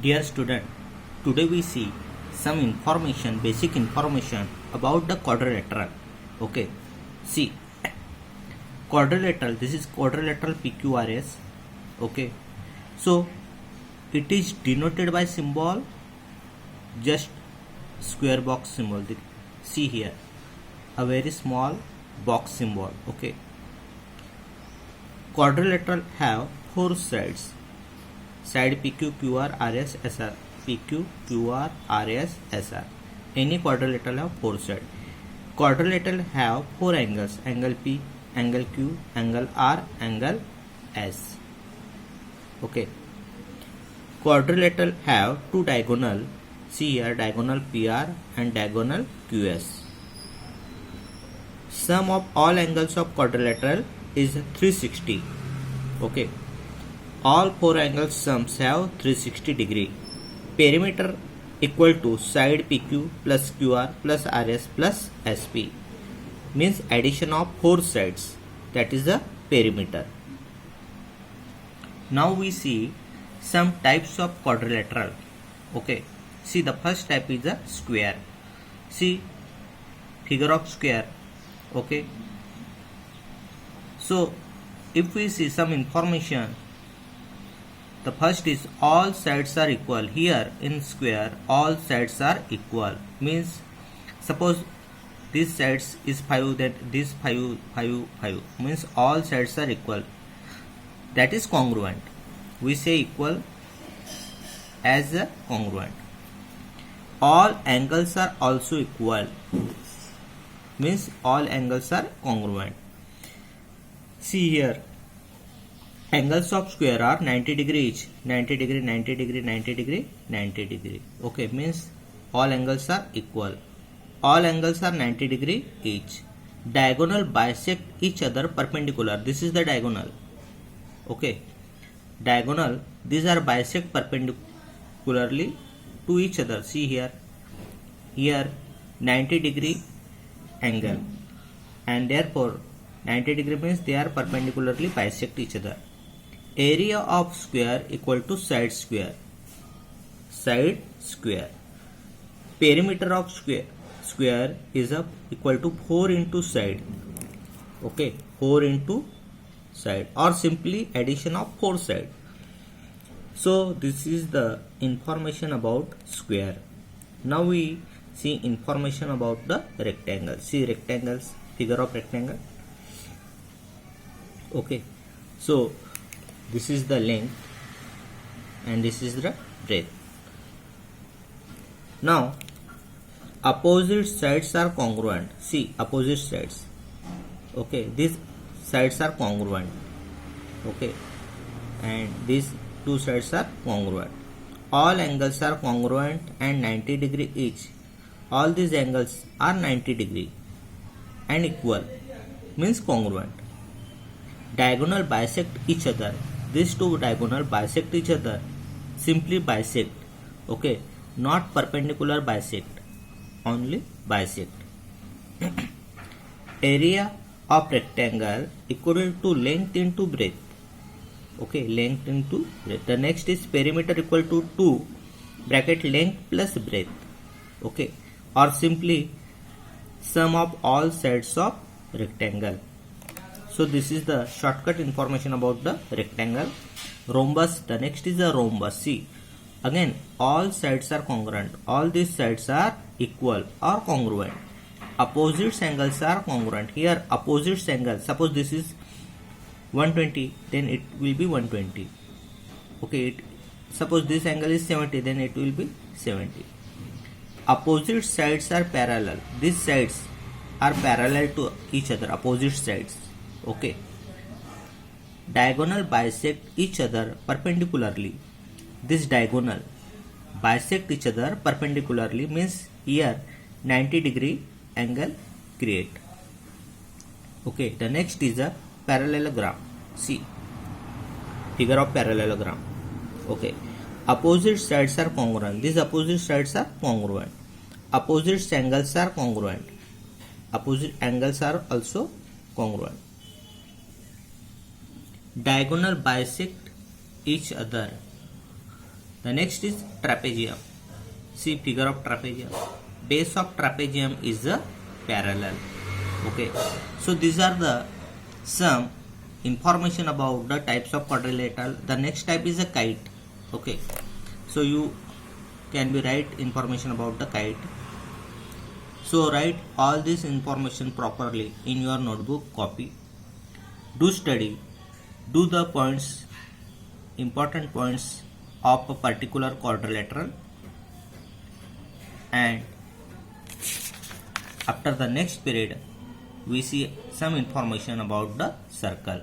Dear student, today we see some information, basic information about the quadrilateral. Okay, see, quadrilateral, this is quadrilateral PQRS. Okay, so it is denoted by symbol, just square box symbol. See here, a very small box symbol. Okay, quadrilateral have four sides. Side PQ, QR, RS, SR. PQ, QR, RS, SR. Any quadrilateral have four sides. Quadrilateral have four angles: angle P, angle Q, angle R, angle S. Okay. Quadrilateral have two diagonal. See here, diagonal PR and diagonal QS. Sum of all angles of quadrilateral is 360. Okay. All four angles sums have 360 degree. Perimeter equal to side PQ plus QR plus RS plus SP. Means addition of four sides. That is the perimeter. Now we see some types of quadrilateral. Okay. See, the first type is a square. See, figure of square. Okay. So if we see some information, the first is all sides are equal. Here in square all sides are equal. Means suppose this sides is 5, then this 5, 5, 5. Means all sides are equal. That is congruent. We say equal as a congruent. All angles are also equal. Means all angles are congruent. See here, angles of square are 90 degree each. 90 degree, 90 degree, 90 degree, 90 degree. Okay, means all angles are equal. All angles are 90 degree each. Diagonal bisect each other perpendicular. This is the diagonal. Okay. Diagonal, these are bisect perpendicularly to each other. See here. Here 90 degree angle. And therefore 90 degree means they are perpendicularly bisect each other. Area of square equal to side square. Side square. Perimeter of square is equal to 4 into side. Okay, 4 into side, or simply addition of 4 side. So this is the information about square. Now we see information about the rectangle. See rectangles, figure of rectangle. Okay, so this is the length and this is the breadth. Now opposite sides are congruent. See, opposite sides. Okay, these sides are congruent. Okay, and these two sides are congruent. All angles are congruent and 90 degree each. All these angles are 90 degree and equal, means congruent. Diagonal bisect each other. These two diagonal bisect each other. Simply bisect. Okay, not perpendicular bisect, only bisect. Area of rectangle equal to length into breadth. Okay, length into breadth. The next is perimeter equal to 2 bracket length plus breadth. Okay, or simply sum of all sides of rectangle. So this is the shortcut information about the rectangle. Rhombus, the next is a rhombus. See, again all sides are congruent. All these sides are equal or congruent. Opposite angles are congruent. Here opposite angle, suppose this is 120, then it will be 120. Okay, suppose this angle is 70, then it will be 70. Opposite sides are parallel. These sides are parallel to each other, opposite sides. Okay. Diagonal bisect each other perpendicularly. This diagonal bisect each other perpendicularly means here 90 degree angle create. Okay, the next is a parallelogram. See, figure of parallelogram. Okay, opposite sides are congruent. These opposite sides are congruent. Opposite angles are congruent. Opposite angles are also congruent. Diagonal bisect each other. The next is trapezium. See figure of trapezium. Base of trapezium is a parallel. Okay, so these are the some information about the types of quadrilateral. The next type is a kite. Okay, so you can be write information about the kite. So write all this information properly in your notebook copy. Do study, do the points, important points of a particular quadrilateral, and after the next period we see some information about the circle.